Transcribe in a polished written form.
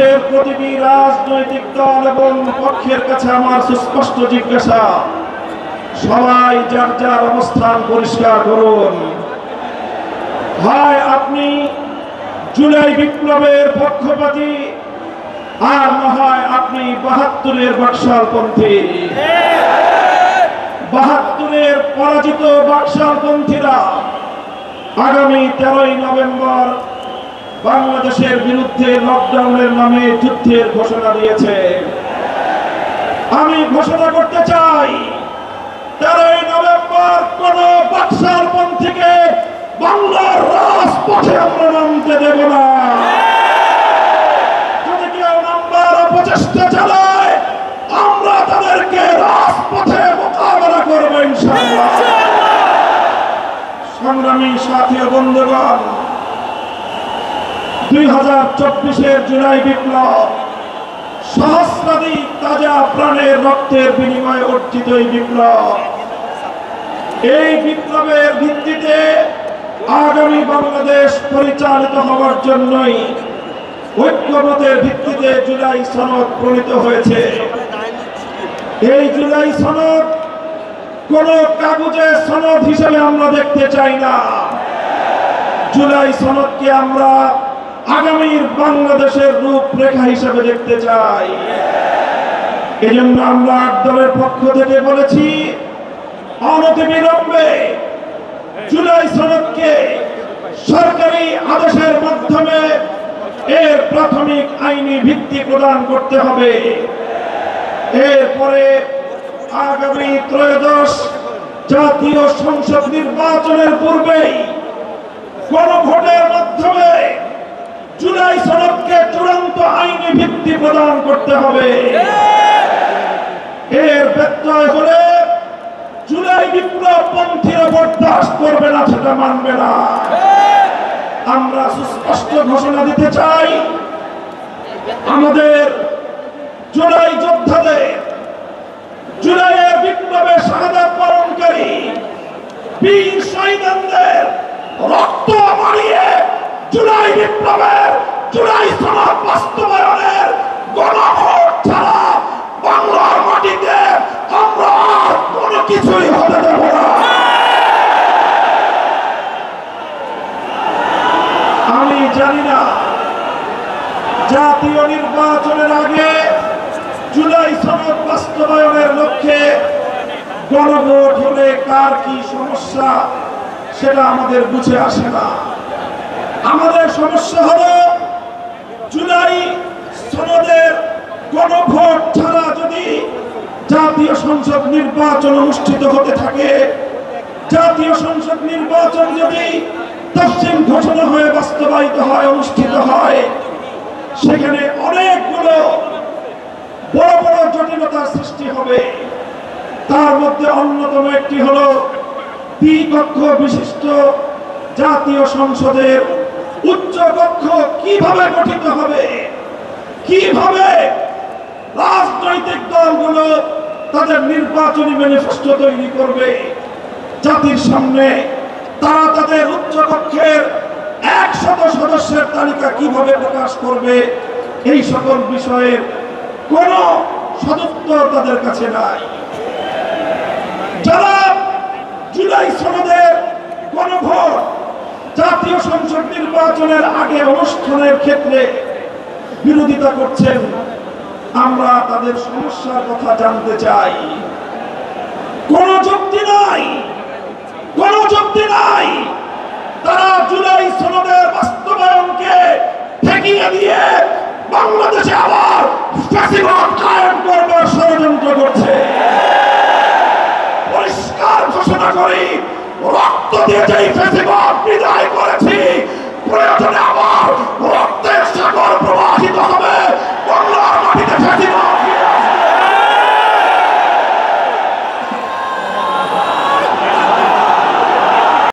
বাংলাদেশের প্রতিটি রাজনৈতিক দল এবং পক্ষের কাছে আমার সুস্পষ্ট জিজ্ঞাসা, সবাই যার যার অবস্থান পরিষ্কার করুন। হয় আপনি জুলাই বিপ্লবের পক্ষপাতী, আর না হয় আপনি ৭২-এর বাকশালপন্থী। ৭২-এর পরাজিত বাকশালপন্থীরা আগামী 13ই নভেম্বর বাংলাদেশের বিরুদ্ধে লকডাউনের নামে যুদ্ধের ঘোষণা দিয়েছে। আমি ঘোষণা করতে চাই, 13ই নভেম্বর কোন বাকশালপন্থীকে বাংলার রাজপথে আমরা নামতে দেব না। যদি কেউ নামবার অপচেষ্টা চালায়, আমরা তাদেরকে রাজপথে মোকাবেলা করবো ইনশাআল্লাহ। সংগ্রামী সাথী ও বন্ধুগণ, 2024-এর জুলাই বিপ্লব সহস্রাধিক তাজা প্রাণের রক্তের বিনিময়ে অর্জিত এই বিপ্লব। এই বিপ্লবের ভিত্তিতে আগামী বাংলাদেশ পরিচালিত হওয়ার জন্যই ঐক্যমতের ভিত্তিতে জুলাই সনদ প্রণীত হয়েছে। এই জুলাই সনদ কোন কাগজের সনদ হিসেবে আমরা দেখতে চাই না। জুলাই সনদকে আমরা আগামীর বাংলাদেশের রূপরেখা হিসেবে দেখতে চাই। এজন্য আমরা ৮ দলের পক্ষ থেকে বলেছি, অনতিবিলম্বে জুলাই সনদকে সরকারি আদেশের মাধ্যমে এর প্রাথমিক আইনি ভিত্তি প্রদান করতে হবে। এরপরে আগামী ত্রয়োদশ জাতীয় সংসদ নির্বাচনের পূর্বেই গণভোটের মাধ্যমে জুলাই সনদকে চূড়ান্ত আইনি ভিত্তি প্রদান করতে হবে। এর ব্যত্যয় হলে জুলাই বিপ্লবপন্থীরা বরদাস্ত করবে না, সেটা মানবে না। আমরা সুস্পষ্ট ঘোষণা দিতে চাই, আমাদের জুলাই যোদ্ধাদের, জুলাইয়ের বিপ্লবে শাহাদাত বরণকারী বীর শহীদদের রক্ত মারিয়ে জুলাই বিপ্লবের, জুলাই সনদ বাস্তবায়নের গণভোট ছাড়া বাংলার মাটিতে আমরা আর কোনো কিছুই হতে দেব না। আমি জানি না জাতীয় নির্বাচনের আগে জুলাই সনদ বাস্তবায়নের লক্ষ্যে গণভোট হলে কার কি সমস্যা, সেটা আমাদের বুঝে আসে না। আমাদের সমস্যা হলো, জুলাই সনদের গণভোট ছাড়া যদি জাতীয় সংসদ নির্বাচন অনুষ্ঠিত হতে থাকে, জাতীয় সংসদ নির্বাচন যদি তফসিল ঘোষণা হয়ে বাস্তবায়িত হয়, অনুষ্ঠিত হয়, সেখানে অনেকগুলো বড় বড় জটিলতার সৃষ্টি হবে। তার মধ্যে অন্যতম একটি হলো, দ্বিকক্ষ বিশিষ্ট জাতীয় সংসদের উচ্চ কক্ষ কিভাবে গঠিত হবে, কিভাবে রাজনৈতিক দলগুলো তাদের নির্বাচনী ম্যানিফেস্টো তৈরি করবে, জাতির সামনে তারা তাদের উচ্চ কক্ষের 100 সদস্যের তালিকা কিভাবে প্রকাশ করবে, এই সকল বিষয়ের কোন সদুত্তর তাদের কাছে নাই। যারা জুলাই সনদের গণভোট, জাতীয় সংসদ নির্বাচনের আগে অনুষ্ঠানের ক্ষেত্রে বিরোধিতা করছেন, আমরা তাদের সমস্যার কথা জানতে চাই। কোন যুক্তি নাই, কোন যুক্তি নাই। তারা জুলাই সনদের বাস্তবায়নকে ঠেকিয়ে দিয়ে বাংলাদেশে আবার ফ্যাসিবাদ কায়েম করবার ষড়যন্ত্র করছে। পরিষ্কার ঘোষণা করি, রক্ত দিয়ে যেই ফ্যাসিবাদ বিদায় করেছি, প্রয়োজনে আবার